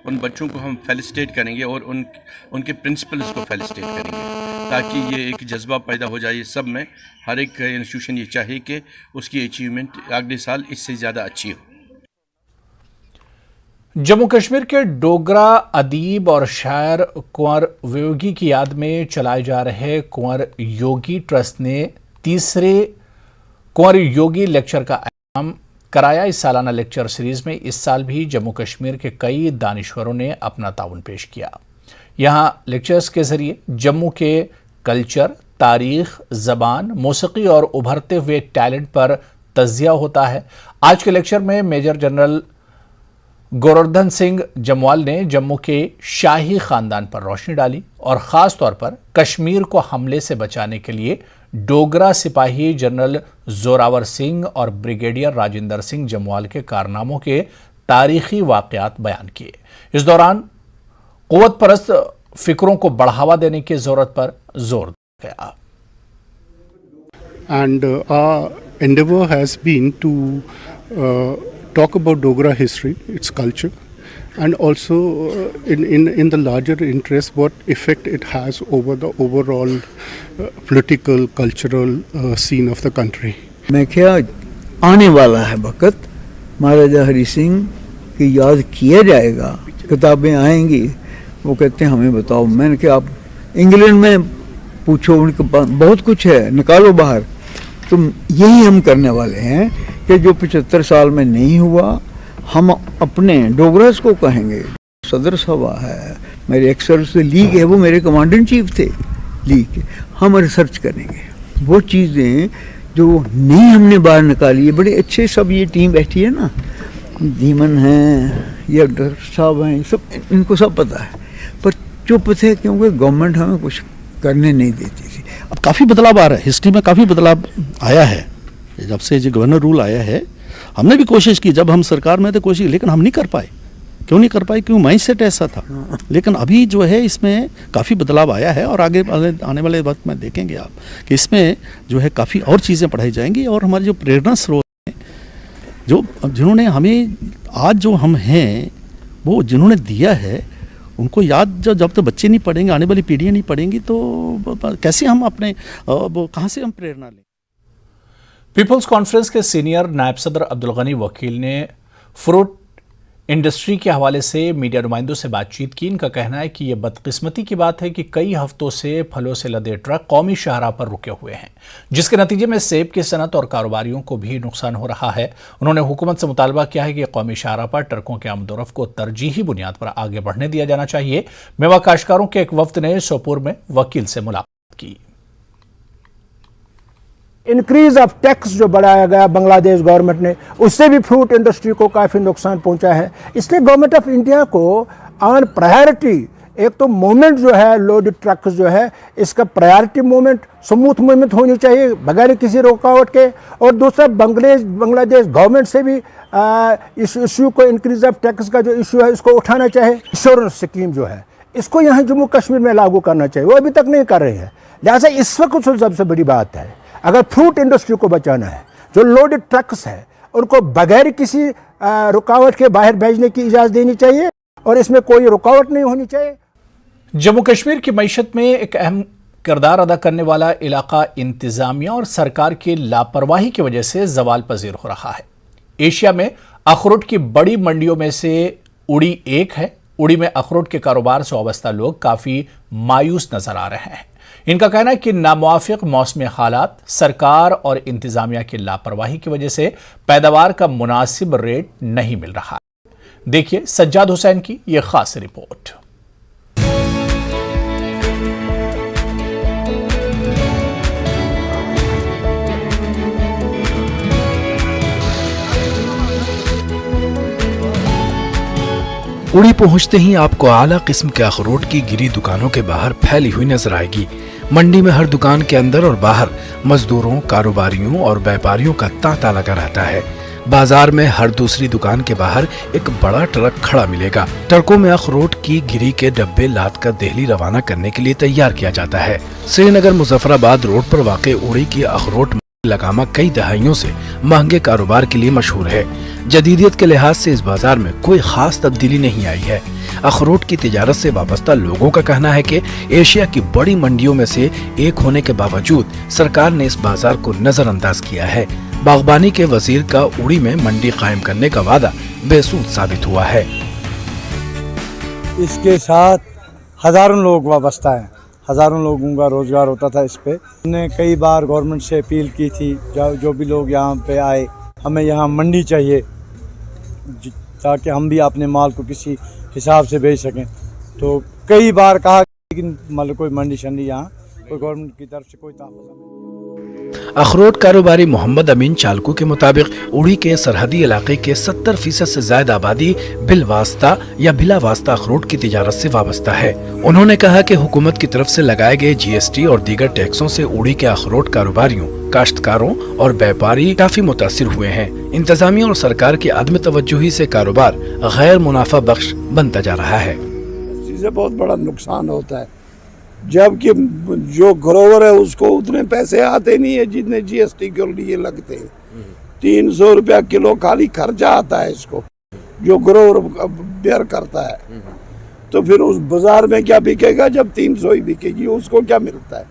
उन बच्चों को हम फेलिसिटेट करेंगे और उनके प्रिंसिपल्स को फेलिसिटेट करेंगे ताकि ये एक जज्बा पैदा हो जाए सब में। हर एक इंस्टीट्यूशन ये चाहे कि उसकी अचीवमेंट अगले साल इससे ज़्यादा अच्छी हो। जम्मू कश्मीर के डोगरा अदीब और शायर कुंवर योगी की याद में चलाए जा रहे कुंवर योगी ट्रस्ट ने तीसरे कुंवर योगी लेक्चर का एहतमाम कराया। इस सालाना लेक्चर सीरीज में इस साल भी जम्मू कश्मीर के कई दानिश्वरों ने अपना ताउन पेश किया। यहाँ लेक्चर्स के जरिए जम्मू के कल्चर, तारीख, ज़बान, मौसीकी और उभरते हुए टैलेंट पर तज़िया होता है। आज के लेक्चर में मेजर जनरल गोवर्धन सिंह जमवाल ने जम्मू के शाही खानदान पर रोशनी डाली और ख़ास तौर पर कश्मीर को हमले से बचाने के लिए डोगरा सिपाही जनरल जोरावर सिंह और ब्रिगेडियर राजेंद्र सिंह जमवाल के कारनामों के तारीखी वाक़यात बयान किए। इस दौरान क़ुव्वत परस्त फ़िक्रों को बढ़ावा देने की ज़रूरत पर जोर दिया गया। And our endeavor has been to talk about Dogra history, its culture, and also in the larger interest what effect it has over the overall political, cultural scene of the country. मैं क्या आने वाला है वक्त महाराजा हरि सिंह की याद किया जाएगा, किताबें आएंगी वो कहते हैं हमें बताओ। मैंने कहा आप इंग्लैंड में पूछो, उनके पास बहुत कुछ है, निकालो बाहर। तो यही हम करने वाले हैं कि जो 75 साल में नहीं हुआ, हम अपने डोगरास को कहेंगे। सदर सभा है, मेरे एक्सर्स लीग है, वो मेरे कमांडेंट चीफ थे लीग के। हम रिसर्च करेंगे वो चीज़ें जो नहीं हमने बाहर निकाली है। बड़े अच्छे सब ये टीम बैठी है ना, धीमन हैं या डॉक्टर साहब हैं, सब इनको सब पता है, पर चुप थे क्योंकि गवर्नमेंट हमें कुछ करने नहीं देती थी। अब काफ़ी बदलाव आ रहा है, हिस्ट्री में काफ़ी बदलाव आया है जब से जो गवर्नर रूल आया है। हमने भी कोशिश की, जब हम सरकार में थे कोशिश, लेकिन हम नहीं कर पाए। क्यों नहीं कर पाए? क्यों? माइंडसेट ऐसा था। लेकिन अभी जो है इसमें काफ़ी बदलाव आया है और आगे आने वाले वक्त में देखेंगे आप कि इसमें जो है काफ़ी और चीज़ें पढ़ाई जाएंगी। और हमारे जो प्रेरणा स्रोत हैं, जो जिन्होंने हमें आज जो हम हैं वो जिन्होंने दिया है, उनको याद जब तक बच्चे नहीं पढ़ेंगे, आने वाली पीढ़ियाँ नहीं पढ़ेंगी, तो कैसे हम अपने कहाँ से हम प्रेरणा लें। पीपल्स कॉन्फ्रेंस के सीनियर नायब सदर अब्दुल गनी वकील ने फ्रूट इंडस्ट्री के हवाले से मीडिया नुमाइंदों से बातचीत की। इनका कहना है कि यह बदकिस्मती की बात है कि कई हफ्तों से फलों से लदे ट्रक कौमी शाहराह पर रुके हुए हैं, जिसके नतीजे में सेब की सनत और कारोबारियों को भी नुकसान हो रहा है। उन्होंने हुकूमत से मुतालबा किया है कि कौमी शाहराह पर ट्रकों के आमदोरफ्त को तरजीही बुनियाद पर आगे बढ़ने दिया जाना चाहिए। मेवा काश्तकारों के एक वफ्द ने सोपुर में वकील से मुलाकात की। इंक्रीज ऑफ टैक्स जो बढ़ाया गया बांग्लादेश गवर्नमेंट ने, उससे भी फ्रूट इंडस्ट्री को काफ़ी नुकसान पहुंचा है। इसलिए गवर्नमेंट ऑफ इंडिया को ऑन प्रायोरिटी, एक तो मूवमेंट जो है लोडेड ट्रक जो है, इसका प्रायोरिटी मूवमेंट, स्मूथ मूवमेंट होनी चाहिए बगैर किसी रुकावट के। और दूसरा बांग्लादेश गवर्नमेंट से भी इस इशू को, इंक्रीज ऑफ टैक्स का जो इशू है, इसको उठाना चाहिए। इंश्योरेंस स्कीम जो है, इसको यहाँ जम्मू कश्मीर में लागू करना चाहिए, वो अभी तक नहीं कर रहे हैं। लिहाजा इस वक्त सबसे बड़ी बात है, अगर फ्रूट इंडस्ट्री को बचाना है, जो लोडेड ट्रक्स है उनको बगैर किसी रुकावट के बाहर भेजने की इजाज़त देनी चाहिए और इसमें कोई रुकावट नहीं होनी चाहिए। जम्मू कश्मीर की मईशत में एक अहम किरदार अदा करने वाला इलाका इंतजामिया और सरकार की लापरवाही की वजह से जवाल पजीर हो रहा है। एशिया में अखरोट की बड़ी मंडियों में से उड़ी एक है। उड़ी में अखरोट के कारोबार से वाबस्ता लोग काफ़ी मायूस नजर आ रहे हैं। इनका कहना है कि नामुवाफिक मौसमी हालात, सरकार और इंतजामिया की लापरवाही की वजह से पैदावार का मुनासिब रेट नहीं मिल रहा है। देखिए सज्जाद हुसैन की यह खास रिपोर्ट। उड़ी पहुंचते ही आपको आला किस्म के अखरोट की गिरी दुकानों के बाहर फैली हुई नजर आएगी। मंडी में हर दुकान के अंदर और बाहर मजदूरों, कारोबारियों और व्यापारियों का तांता लगा रहता है। बाजार में हर दूसरी दुकान के बाहर एक बड़ा ट्रक खड़ा मिलेगा। ट्रकों में अखरोट की गिरी के डब्बे लाद कर दिल्ली रवाना करने के लिए तैयार किया जाता है। श्रीनगर मुजफ्फराबाद रोड पर वाक़ उड़ी की अखरोट लगामा कई दहाइयों से महंगे कारोबार के लिए मशहूर है। जदीदियत के लिहाज से इस बाजार में कोई खास तब्दीली नहीं आई है। अखरोट की तिजारत से वाबस्ता लोगों का कहना है कि एशिया की बड़ी मंडियों में से एक होने के बावजूद सरकार ने इस बाजार को नजरअंदाज किया है। बागबानी के वजीर का उड़ी में मंडी कायम करने का वादा बेसूद साबित हुआ है। इसके साथ हजारों लोग वाबस्ता हैं, हजारों लोगों का रोजगार होता था इस पे। हमने कई बार गवर्नमेंट से अपील की थी, जो भी लोग यहाँ पे आए, हमें यहाँ मंडी चाहिए ताकि हम भी अपने माल को किसी हिसाब से बेच सकें। तो कई बार कहा, लेकिन मतलब कोई मंडी शंडी यहाँ कोई गवर्नमेंट की तरफ से कोई अखरोट कारोबारी मोहम्मद अमीन चालकू के मुताबिक उड़ी के सरहदी इलाके के 70% से ज्यादा आबादी बिलवास्ता या बिला वास्ता अखरोट की तिजारत से वाबस्ता है। उन्होंने कहा कि हुकूमत की तरफ से लगाए गए GST और दीगर टैक्सों से उड़ी के अखरोट कारोबारियों, काश्तकारों और व्यापारी काफी मुतासिर हुए हैं। इंतजामिया और सरकार की अदम तवज्जुही से कारोबार गैर मुनाफा बख्श बनता जा रहा है। इससे बहुत बड़ा नुकसान होता है, जबकि जो ग्रोवर है उसको उतने पैसे आते नहीं है जितने GST के लिए लगते हैं। 300 रुपया किलो खाली खर्चा आता है इसको, जो ग्रोवर बेयर करता है। तो फिर उस बाजार में क्या बिकेगा जब 300 ही बिकेगी? उसको क्या मिलता है?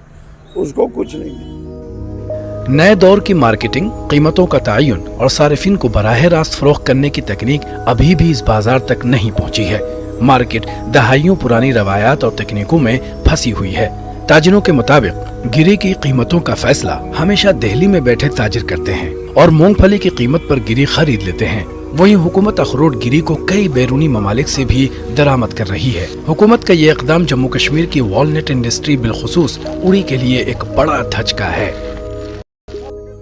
उसको कुछ नहीं मिलता। नए दौर की मार्केटिंग, कीमतों का तयन और सारिफिन को बराह रास्त फरोख्त करने की तकनीक अभी भी इस बाजार तक नहीं पहुंची है। मार्केट दहाइयों पुरानी रवायात और तकनीकों में फंसी हुई है। ताजिरों के मुताबिक गिरी की कीमतों का फैसला हमेशा दिल्ली में बैठे ताजिर करते हैं और मूंगफली की कीमत पर गिरी खरीद लेते हैं। वहीं हुकूमत अखरोट गिरी को कई बैरूनी ममालिक से भी दरामद कर रही है। हुकूमत का ये इकदाम जम्मू कश्मीर की वॉलनट इंडस्ट्री बिलखुसूस उड़ी के लिए एक बड़ा धचका है,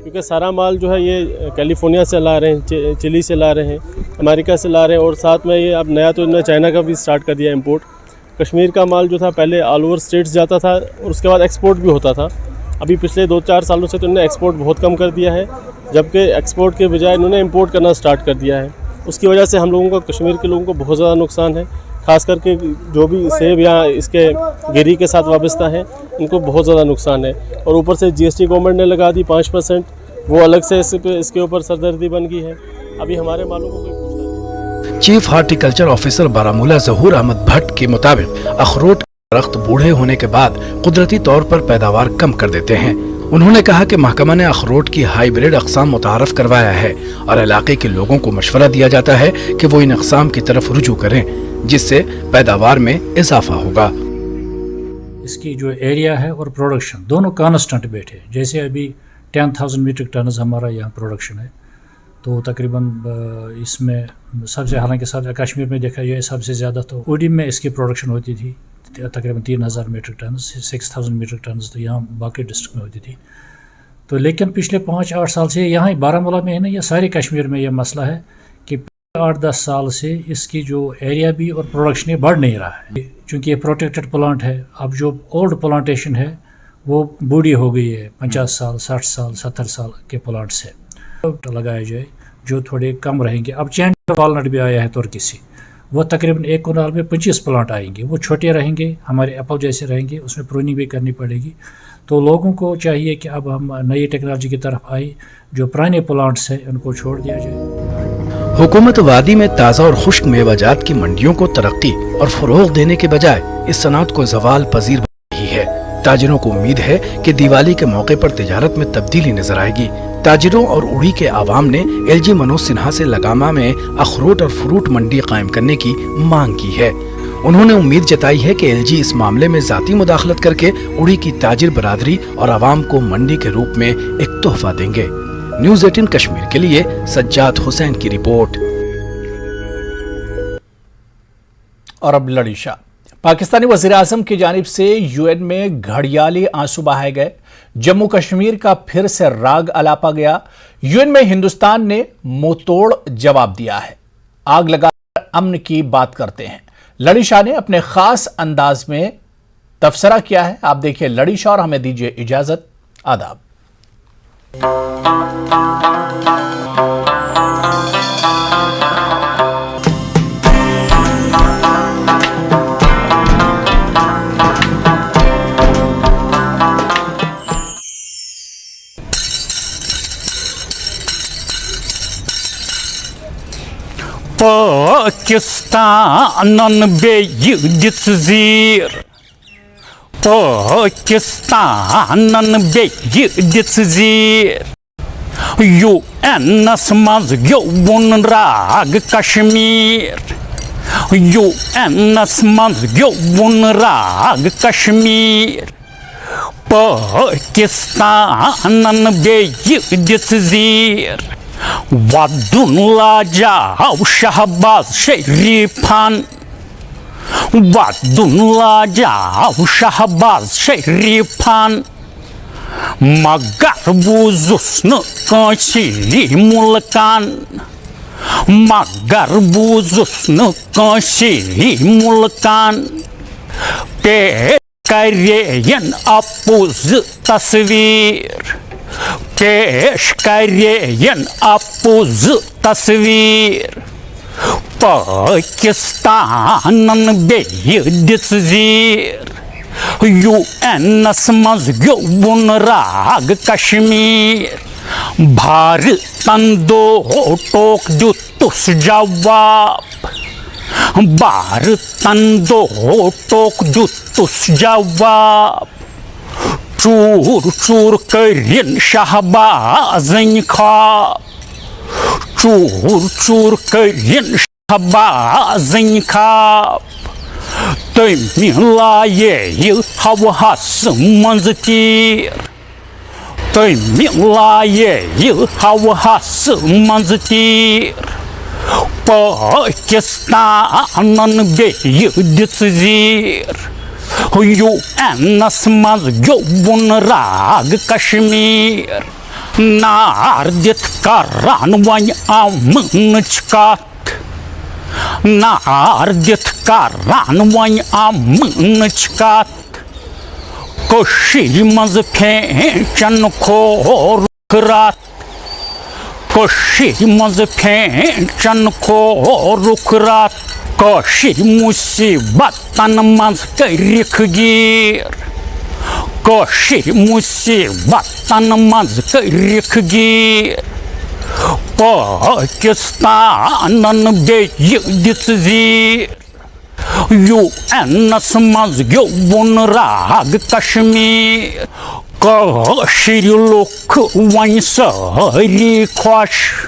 क्योंकि सारा माल जो है ये कैलिफोर्निया से ला रहे हैं, चिली से ला रहे हैं, अमेरिका से ला रहे हैं और साथ में ये अब नया तो इन्होंने चाइना का भी स्टार्ट कर दिया इंपोर्ट। कश्मीर का माल जो था पहले ऑल ओवर स्टेट्स जाता था और उसके बाद एक्सपोर्ट भी होता था। अभी पिछले 2-4 सालों से तो इन्होंने एक्सपोर्ट बहुत कम कर दिया है, जबकि एक्सपोर्ट के बजाय इन्होंने इंपोर्ट करना स्टार्ट कर दिया है। उसकी वजह से हम लोगों को, कश्मीर के लोगों को बहुत ज़्यादा नुकसान है। ख़ास करके जो भी सेब या इसके गिरी के साथ वाबस्ता है इनको बहुत ज़्यादा नुकसान है। और ऊपर से GST गवर्नमेंट ने लगा दी 5%, वो अलग से इसके ऊपर सरदर्दी बन गई है। अभी हमारे मालों को कोई पूछता नहीं। चीफ हार्टिकल्चर ऑफिसर बारामूला जहूर अहमद भट्ट के मुताबिक अखरोट दरख्त बूढ़े होने के बाद कुदरती तौर पर पैदावार कम कर देते हैं। उन्होंने कहा कि महकमा ने अखरोट की हाइब्रिड अक़साम मुतारफ करवाया है और इलाके के लोगों को मशवरा दिया जाता है कि वो इन अक़साम की तरफ रुजू करें, जिससे पैदावार में इजाफा होगा। इसकी जो एरिया है और प्रोडक्शन दोनों कांस्टेंट बैठे। जैसे अभी 10,000 मीट्रिक टन हमारा यहाँ प्रोडक्शन है, तो तकरीबन इसमें सबसे, हालांकि सब कश्मीर में देखा जाए सबसे ज़्यादा तो उड़ी में इसकी प्रोडक्शन होती थी तकरीबन 3,000 मीट्रिक टन, 6,000 मीट्रिक टन तो यहाँ बाकी डिस्ट्रिक्ट में होती थी। तो लेकिन पिछले 5-8 साल से यहाँ बारामूला में है ना, ये सारे कश्मीर में ये मसला है कि 8-10 साल से इसकी जो एरिया भी और प्रोडक्शन बढ़ नहीं रहा है, क्योंकि ये प्रोटेक्टेड प्लांट है। अब जो ओल्ड प्लांटेशन है वो बूढ़ी हो गई है, 50 साल, 60 साल, 70 साल के प्लांट से लगाया जाए जो थोड़े कम रहेंगे। अब चैन वॉलनट भी आया है तुर्की से, वो तकरीबन 1 कनाल में 25 प्लांट आएंगे। वो छोटे रहेंगे, हमारे एप्पल जैसे रहेंगे, उसमें प्रूनिंग भी करनी पड़ेगी। तो लोगों को चाहिए कि अब हम नई टेक्नोलॉजी की तरफ आए, जो पुराने प्लांट्स हैं उनको छोड़ दिया जाए। हुकूमत वादी में ताज़ा और खुश्क मेवाजात की मंडियों को तरक्की और फरोग देने के बजाय इस सनअत को जवाल पजीर बना रही है। ताजिरों को उम्मीद है कि दिवाली के मौके पर तिजारत में तब्दीली नजर आएगी। ताजिरों और उड़ी के आवाम ने LG मनोज सिन्हा से लगामा में अखरोट और फ्रूट मंडी कायम करने की मांग की है। उन्होंने उम्मीद जताई है कि LG इस मामले में जाती मुदाखलत करके उड़ी की ताजिर बरादरी और आवाम को मंडी के रूप में एक तोहफा देंगे। न्यूज़ 18 कश्मीर के लिए सज्जाद हुसैन की रिपोर्ट। और अब लड़ीशा। पाकिस्तानी वज़ीर आज़म की जानिब से UN में घड़ियाली आंसू बहाए गए। जम्मू कश्मीर का फिर से राग अलापा गया। UN में हिंदुस्तान ने मुंहतोड़ जवाब दिया है। आग लगाकर अमन की बात करते हैं। लड़ीशा ने अपने खास अंदाज में तबसरा किया है। आप देखिए लड़ीशा और हमें दीजिए इजाजत। आदाब। Pakistan'ın beyi zir. Pakistan'ın beyi zir. UN'smaz yovun rag Kashmir. UN'smaz yovun rag Kashmir. Pakistan'ın beyi zir. Vadunla jav Shahbaz Sharifan. Vadunla jav Shahbaz Sharifan. Magar buzusnu kaşili mulkan. Magar buzusnu kaşili mulkan. Peş kareyen apuz tasvir. पेश करें अपूज तस्वीर Pakistan बेदिर UN'smaz yovun rag Kashmir भारतन दो टोक दुतुस जवाब भारतन दो टोक दुतुस जवाब चूर चूर करिन शहबाज़न ख्वाब चूर चूर करिन Bazın kap Töymilayı havası manzıtir Töymilayı havası manzıtir Pakistan'ın beyidizir UN'smaz gövünrag Kaşmir Nardit karanvay amınçkat Nardit karanvay amınçkat Koşilmaz pençen korukrat Koşilmaz pençen korukrat Koşil musibattanmaz kırık gir Koşil musibattanmaz kırık gir Pakistan'ın beyidizir UN'smaz gövünrag Kaşmir Kaşirluk vay sarı koş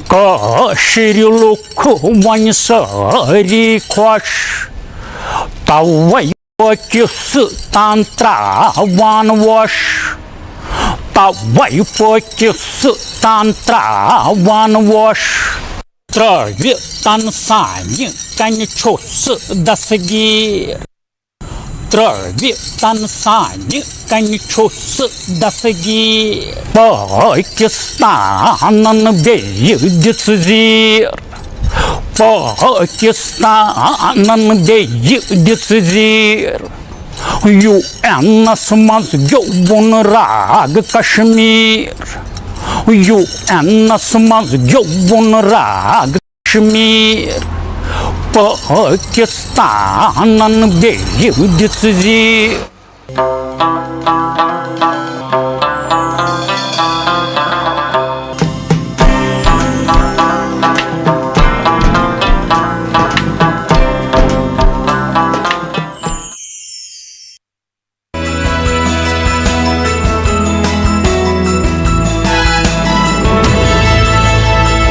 Kaşirluk vay sarı koş Tavay Pakistan travan voş Tavay Pakistan travan voş Travitan sani kançosu dasgir Travitan sani kançosu dasgir Pakistan'ın beyidizir Pakistan'ın beyidizir UN'smaz gövünrag Kaşmir UN'smaz gövünrag Kaşmir Pakistan'ın beyidizir